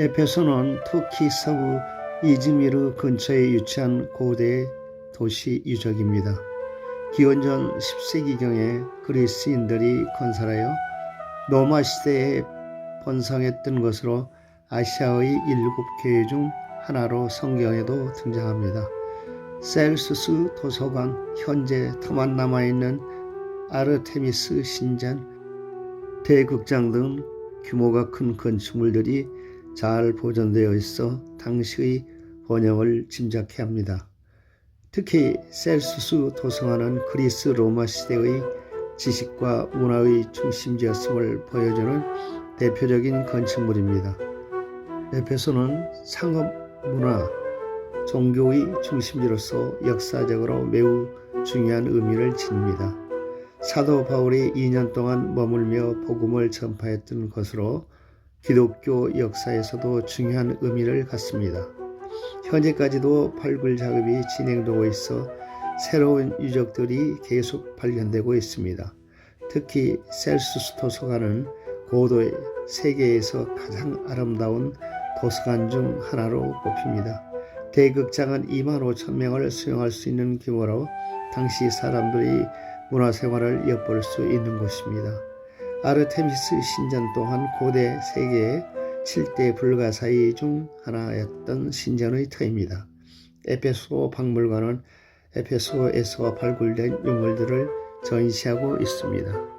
에페소는 터키 서부 이즈미르 근처에 위치한 고대 도시 유적입니다. 기원전 10세기경에 그리스인들이 건설하여 로마 시대에 번성했던 것으로 아시아의 7교회 중 하나로 성경에도 등장합니다. 셀수스 도서관, 현재 터만 남아있는 아르테미스 신전, 대극장 등 규모가 큰 건축물들이 잘 보존되어 있어 당시의 번영을 짐작케 합니다. 특히 셀수스 도서관은 그리스 로마 시대의 지식과 문화의 중심지였음을 보여주는 대표적인 건축물입니다. 에페소는 상업, 문화, 종교의 중심지로서 역사적으로 매우 중요한 의미를 지닙니다. 사도 바울이 2년 동안 머물며 복음을 전파했던 것으로 기독교 역사에서도 중요한 의미를 갖습니다. 현재까지도 발굴 작업이 진행되고 있어 새로운 유적들이 계속 발견되고 있습니다. 특히 셀수스 도서관은 고도의 세계에서 가장 아름다운 도서관 중 하나로 꼽힙니다. 대극장은 25,000명을 수용할 수 있는 규모로 당시 사람들이 문화생활을 엿볼 수 있는 곳입니다. 아르테미스 신전 또한 고대 세계의 7대 불가사의 중 하나였던 신전의 터입니다. 에페소 박물관은 에페소에서 발굴된 유물들을 전시하고 있습니다.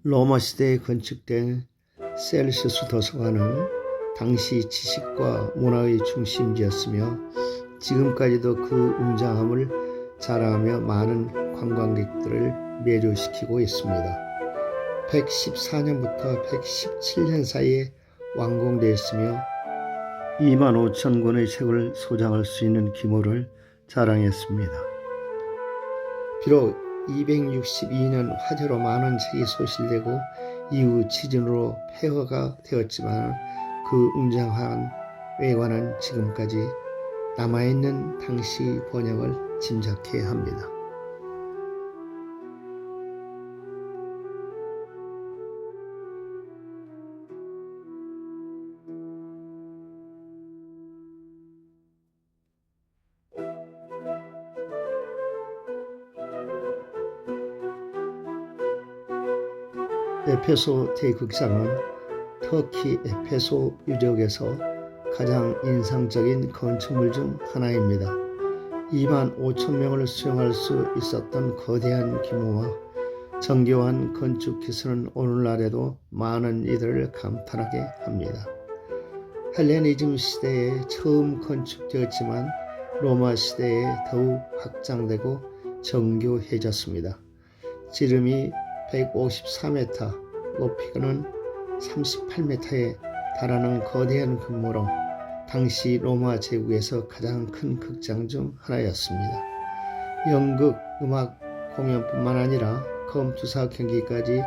로마 시대에 건축된 셀수스 도서관은 당시 지식과 문화의 중심지였으며 지금까지도 그 웅장함을 자랑하며 많은 관광객들을 매료시키고 있습니다. 114년부터 117년 사이에 완공되었으며 25,000권의 책을 소장할 수 있는 규모를 자랑했습니다. 비록 262년 화재로 많은 책이 소실되고 이후 지진으로 폐허가 되었지만 그 웅장한 외관은 지금까지 남아있는 당시 번영을 짐작케 합니다. 에페소 대극장은 터키 에페소 유적에서 가장 인상적인 건축물 중 하나입니다. 25,000명을 수용할 수 있었던 거대한 규모와 정교한 건축 기술은 오늘날에도 많은 이들을 감탄하게 합니다. 헬레니즘 시대에 처음 건축되었지만 로마 시대에 더욱 확장되고 정교해졌습니다. 지름이 154m, 높이는 38m에 달하는 거대한 금모로 당시 로마 제국에서 가장 큰 극장 중 하나였습니다. 연극, 음악 공연뿐만 아니라 검투사 경기까지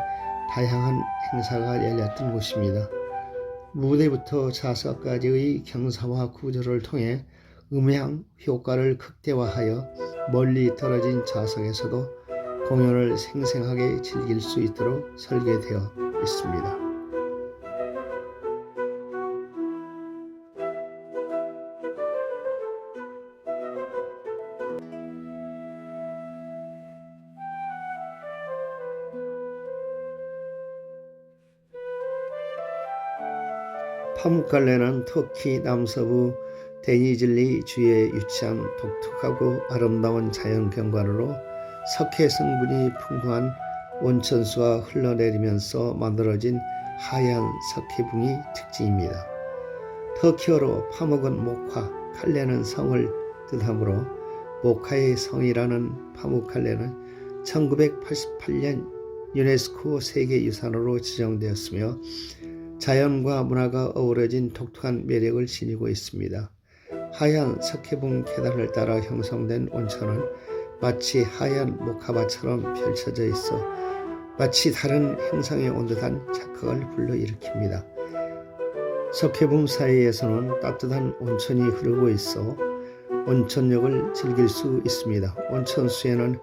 다양한 행사가 열렸던 곳입니다. 무대부터 좌석까지의 경사와 구조를 통해 음향 효과를 극대화하여 멀리 떨어진 좌석에서도 공연을 생생하게 즐길 수 있도록 설계되어 있습니다. 파묵갈레는 터키 남서부 데니즐리 주에 위치한 독특하고 아름다운 자연 경관으로 석회 성분이 풍부한 온천수가 흘러내리면서 만들어진 하얀 석회붕이 특징입니다. 터키어로 파묵은 목화, 칼레는 성을 뜻하므로 목화의 성이라는 파묵갈레는 1988년 유네스코 세계유산으로 지정되었으며 자연과 문화가 어우러진 독특한 매력을 지니고 있습니다. 하얀 석회붕 계단을 따라 형성된 온천은 마치 하얀 목화밭처럼 펼쳐져 있어 마치 다른 행성에 온 듯한 착각을 불러일으킵니다. 석회붕 사이에서는 따뜻한 온천이 흐르고 있어 온천욕을 즐길 수 있습니다. 온천수에는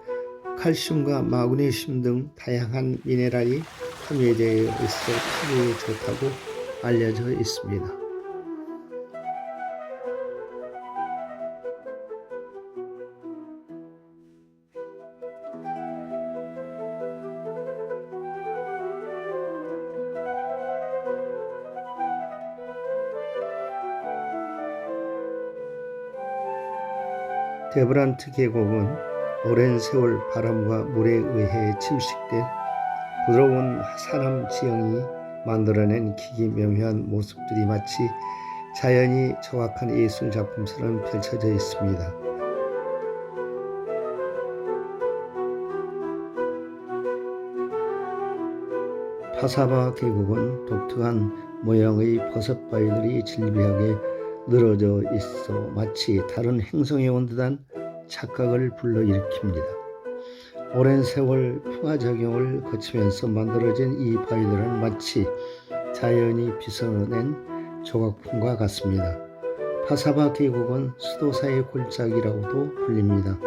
칼슘과 마그네슘 등 다양한 미네랄이 함유되어 있어 피부에 좋다고 알려져 있습니다. 데브란트 계곡은 오랜 세월 바람과 물에 의해 침식된 부드러운 산암 지형이 만들어낸 기기묘묘한 모습들이 마치 자연이 조각한 예술작품처럼 펼쳐져 있습니다. 파사바 계곡은 독특한 모양의 버섯바위들이 질비하게 늘어져 있어 마치 다른 행성에 온 듯한 착각을 불러일으킵니다. 오랜 세월 풍화작용을 거치면서 만들어진 이 바위들은 마치 자연이 빚어낸 조각품과 같습니다. 파사바 계곡은 수도사의 골짜기라고도 불립니다.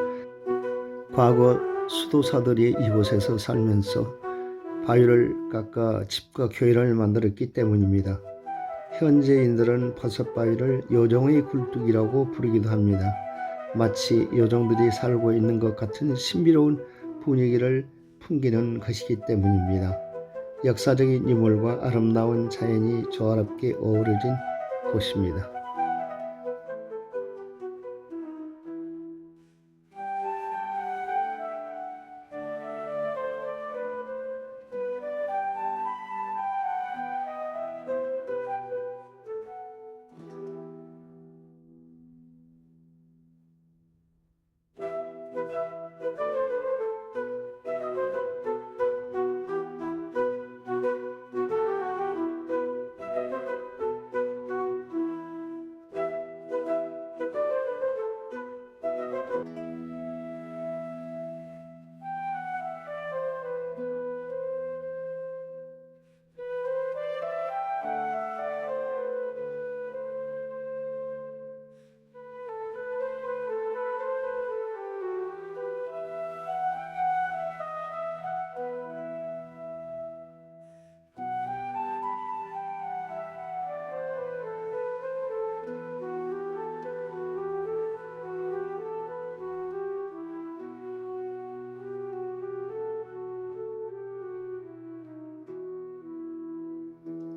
과거 수도사들이 이곳에서 살면서 바위를 깎아 집과 교회를 만들었기 때문입니다. 현재인들은 버섯바위를 요정의 굴뚝이라고 부르기도 합니다. 마치 요정들이 살고 있는 것 같은 신비로운 분위기를 풍기는 것이기 때문입니다. 역사적인 유물과 아름다운 자연이 조화롭게 어우러진 곳입니다.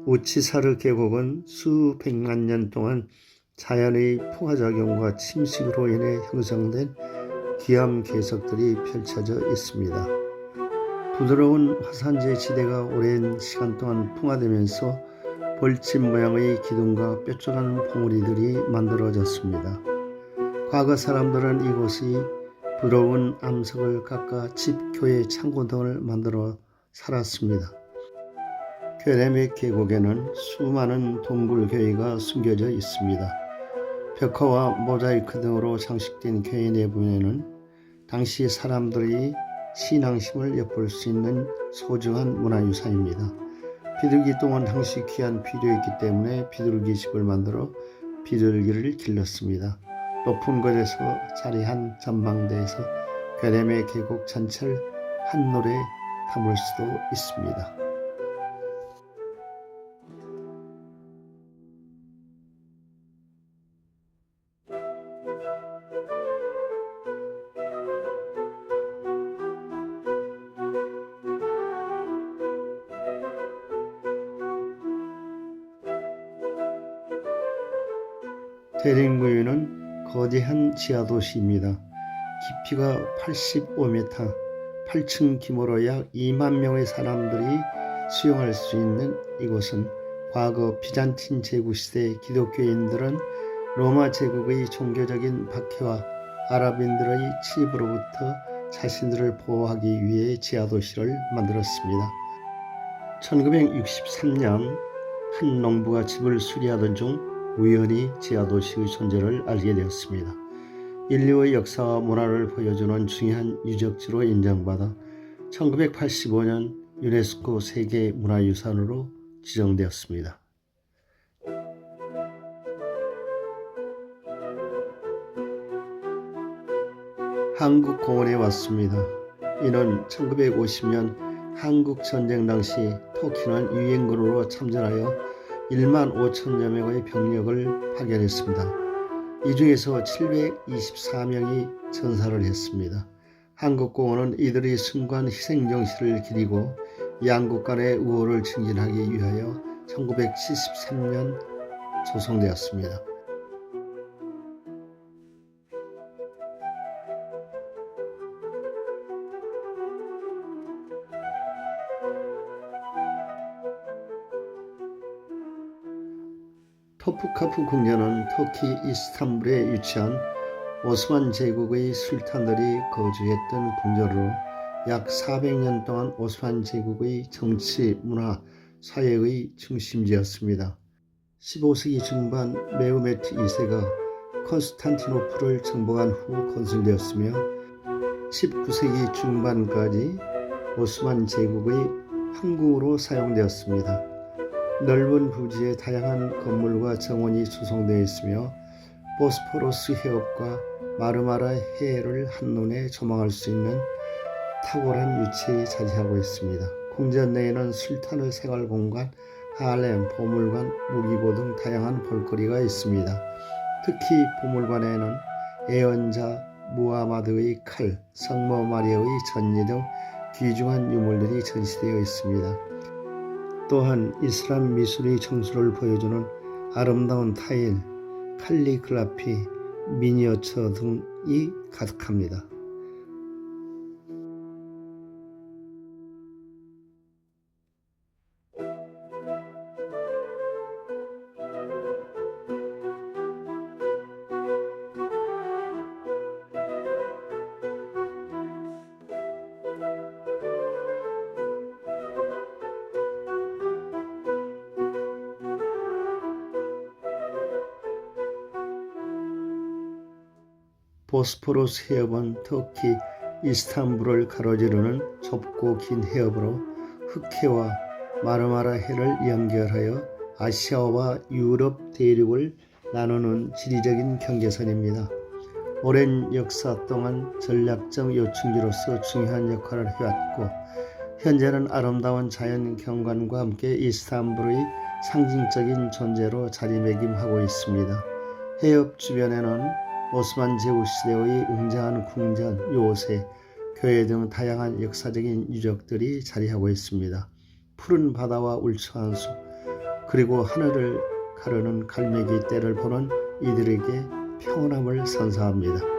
우치사르 계곡은 수백만 년 동안 자연의 풍화작용과 침식으로 인해 형성된 기암 괴석들이 펼쳐져 있습니다. 부드러운 화산재 지대가 오랜 시간 동안 풍화되면서 벌집 모양의 기둥과 뾰족한 봉우리들이 만들어졌습니다. 과거 사람들은 이곳의 부드러운 암석을 깎아 집, 교회, 창고 등을 만들어 살았습니다. 괴레메 계곡에는 수많은 동굴괴이가 숨겨져 있습니다. 벽화와 모자이크 등으로 장식된 괴 내부에는 당시 사람들의 신앙심을 엿볼 수 있는 소중한 문화유산입니다. 비둘기 똥은 당시 귀한 비료였기 때문에 비둘기 집을 만들어 비둘기를 길렀습니다. 높은 곳에서 자리한 전망대에서 괴레메 계곡 전체를 한눈에 담을 수도 있습니다. 대림구유는 거대한 지하도시입니다. 깊이가 85m, 8층 규모로 약 2만 명의 사람들이 수용할 수 있는 이곳은 과거 비잔틴 제국 시대 기독교인들은 로마 제국의 종교적인 박해와 아랍인들의 침입으로부터 자신들을 보호하기 위해 지하도시를 만들었습니다. 1963년 한 농부가 집을 수리하던 중 우연히 지하도시의 존재를 알게 되었습니다. 인류의 역사와 문화를 보여주는 중요한 유적지로 인정받아 1985년 유네스코 세계문화유산으로 지정되었습니다. 한국공원에 왔습니다. 이는 1950년 한국전쟁 당시 터키는 유엔군으로 참전하여 1만 5천여 명의 병력을 파견했습니다. 이 중에서 724명이 전사를 했습니다. 한국공원은 이들의 숭고한 희생정신을 기리고 양국 간의 우호를 증진하기 위하여 1973년 조성되었습니다. 토프카프 궁전은 터키 이스탄불에 위치한 오스만 제국의 술탄들이 거주했던 궁전으로 약 400년 동안 오스만 제국의 정치, 문화, 사회의 중심지였습니다. 15세기 중반 메흐메트 2세가 콘스탄티노플을 정복한 후 건설되었으며 19세기 중반까지 오스만 제국의 황궁으로 사용되었습니다. 넓은 부지에 다양한 건물과 정원이 조성되어 있으며 보스포러스 해협과 마르마라 해를 한눈에 조망할 수 있는 탁월한 위치에 자리하고 있습니다. 궁전 내에는 술탄의 생활공간, 할렘, 보물관, 무기고 등 다양한 볼거리가 있습니다. 특히 보물관에는 예언자 무하마드의 칼, 성모 마리아의 전리 등 귀중한 유물들이 전시되어 있습니다. 또한 이슬람 미술의 정수를 보여주는 아름다운 타일, 칼리그라피, 미니어처 등이 가득합니다. 보스포러스 해협은 터키 이스탄불을 가로지르는 좁고 긴 해협으로 흑해와 마르마라 해를 연결하여 아시아와 유럽 대륙을 나누는 지리적인 경계선입니다. 오랜 역사 동안 전략적 요충지로서 중요한 역할을 해왔고 현재는 아름다운 자연 경관과 함께 이스탄불의 상징적인 존재로 자리매김하고 있습니다. 해협 주변에는 오스만 제국 시대의 웅장한 궁전, 요새, 교회 등 다양한 역사적인 유적들이 자리하고 있습니다. 푸른 바다와 울창한 숲, 그리고 하늘을 가르는 갈매기 떼를 보는 이들에게 평온함을 선사합니다.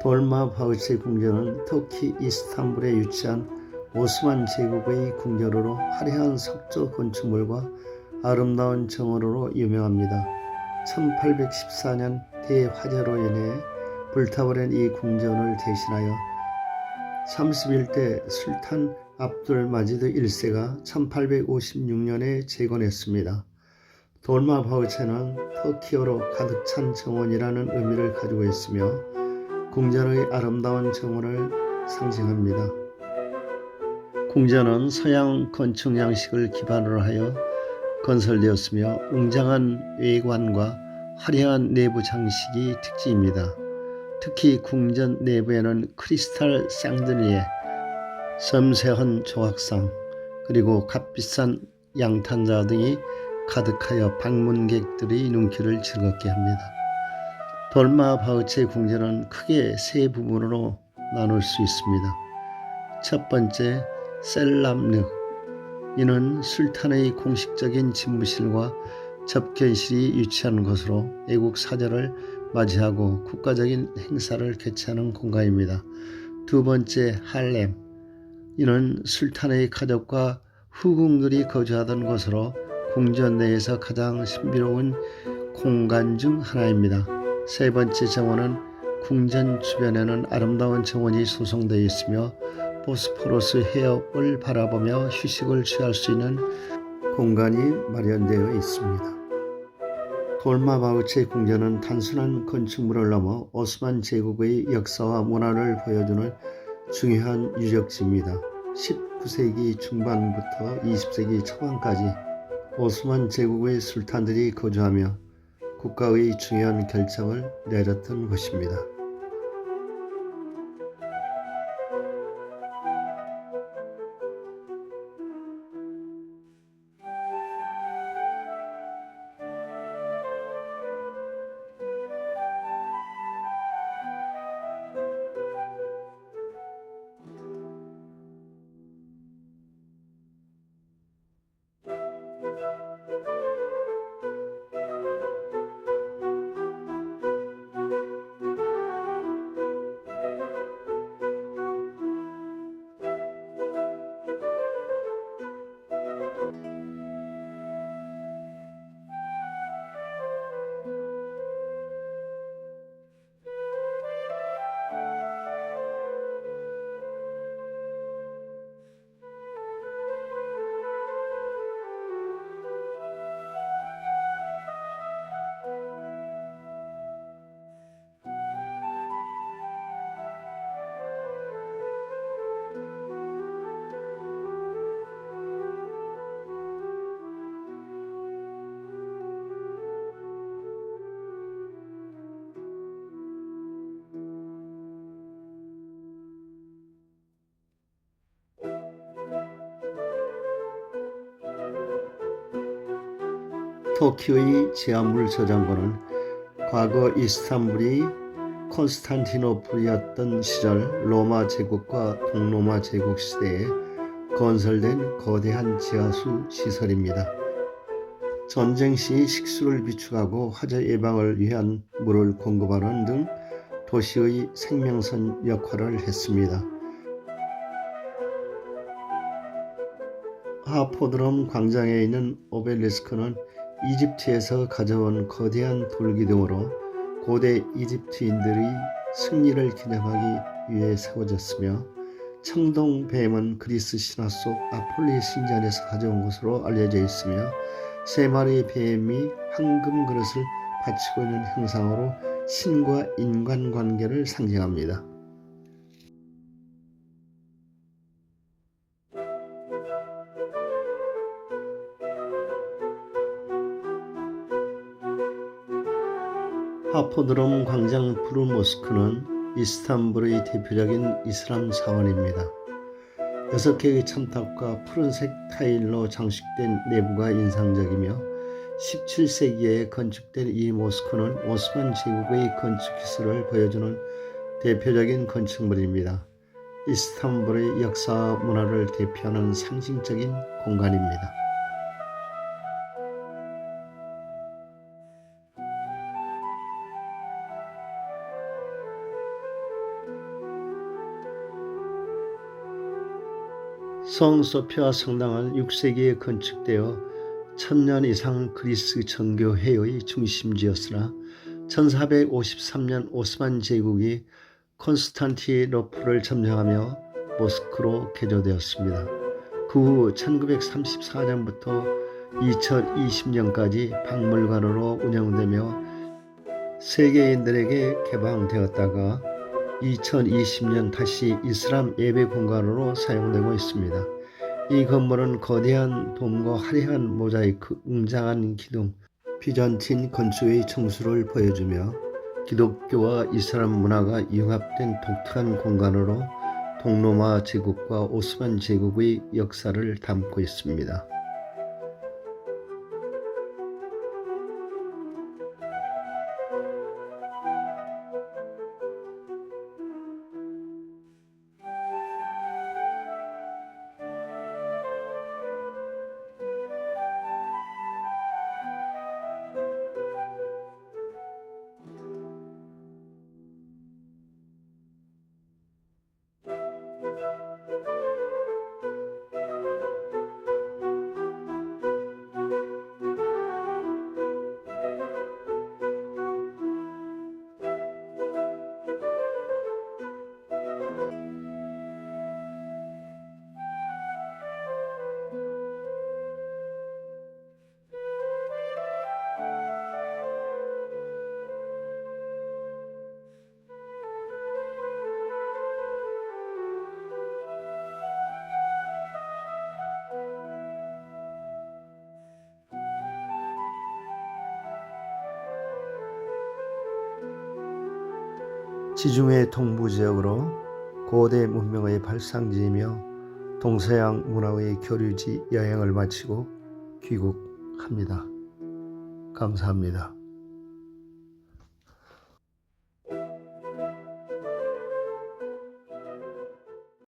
돌마바흐치 궁전은 터키 이스탄불에 위치한 오스만 제국의 궁전으로 화려한 석조 건축물과 아름다운 정원으로 유명합니다. 1814년 대화재로 인해 불타버린 이 궁전을 대신하여 31대 술탄 압둘 마지드 1세가 1856년에 재건했습니다. 돌마바흐체는 터키어로 가득 찬 정원이라는 의미를 가지고 있으며 궁전의 아름다운 정원을 상징합니다. 궁전은 서양 건축 양식을 기반으로 하여 건설되었으며 웅장한 외관과 화려한 내부 장식이 특징입니다. 특히 궁전 내부에는 크리스탈 샹들리에, 섬세한 조각상, 그리고 값비싼 양탄자 등이 가득하여 방문객들의 눈길을 즐겁게 합니다. 돌마바흐체 궁전은 크게 세 부분으로 나눌 수 있습니다. 첫 번째, 셀람르. 이는 술탄의 공식적인 집무실과 접견실이 위치한 곳으로 애국 사절을 맞이하고 국가적인 행사를 개최하는 공간입니다. 두 번째, 할렘. 이는 술탄의 가족과 후궁들이 거주하던 곳으로 궁전 내에서 가장 신비로운 공간 중 하나입니다. 세 번째 정원은 궁전 주변에는 아름다운 정원이 조성되어 있으며 보스포러스 해협을 바라보며 휴식을 취할 수 있는 공간이 마련되어 있습니다. 돌마바흐체 궁전은 단순한 건축물을 넘어 오스만 제국의 역사와 문화를 보여주는 중요한 유적지입니다. 19세기 중반부터 20세기 초반까지 오스만 제국의 술탄들이 거주하며 국가의 중요한 결정을 내렸던 곳입니다. 터키의 지하물 저장고는 과거 이스탄불이 콘스탄티노플이었던 시절 로마 제국과 동로마 제국 시대에 건설된 거대한 지하수 시설입니다. 전쟁 시 식수를 비축하고 화재 예방을 위한 물을 공급하는 등 도시의 생명선 역할을 했습니다. 하포드롬 광장에 있는 오벨리스크는 이집트에서 가져온 거대한 돌기둥으로 고대 이집트인들의 승리를 기념하기 위해 세워졌으며 청동뱀은 그리스 신화 속 아폴리 신전에서 가져온 것으로 알려져 있으며 세 마리의 뱀이 황금 그릇을 받치고 있는 형상으로 신과 인간관계를 상징합니다. 하포드롬 광장 푸르모스크는 이스탄불의 대표적인 이슬람 사원입니다. 6개의 첨탑과 푸른색 타일로 장식된 내부가 인상적이며 17세기에 건축된 이 모스크는 오스만 제국의 건축 기술을 보여주는 대표적인 건축물입니다. 이스탄불의 역사와 문화를 대표하는 상징적인 공간입니다. 성 소피아 성당은 6세기에 건축되어 1000년 이상 그리스 정교회의 중심지였으나 1453년 오스만 제국이 콘스탄티노플을 점령하며 모스크로 개조되었습니다. 그 후 1934년부터 2020년까지 박물관으로 운영되며 세계인들에게 개방되었다가 2020년 다시 이슬람 예배 공간으로 사용되고 있습니다. 이 건물은 거대한 돔과 화려한 모자이크, 웅장한 기둥, 비잔틴 건축의 청수를 보여주며 기독교와 이슬람 문화가 융합된 독특한 공간으로 동로마 제국과 오스만 제국의 역사를 담고 있습니다. 지중해 동부 지역으로 고대 문명의 발상지이며 동서양 문화의 교류지 여행을 마치고 귀국합니다. 감사합니다.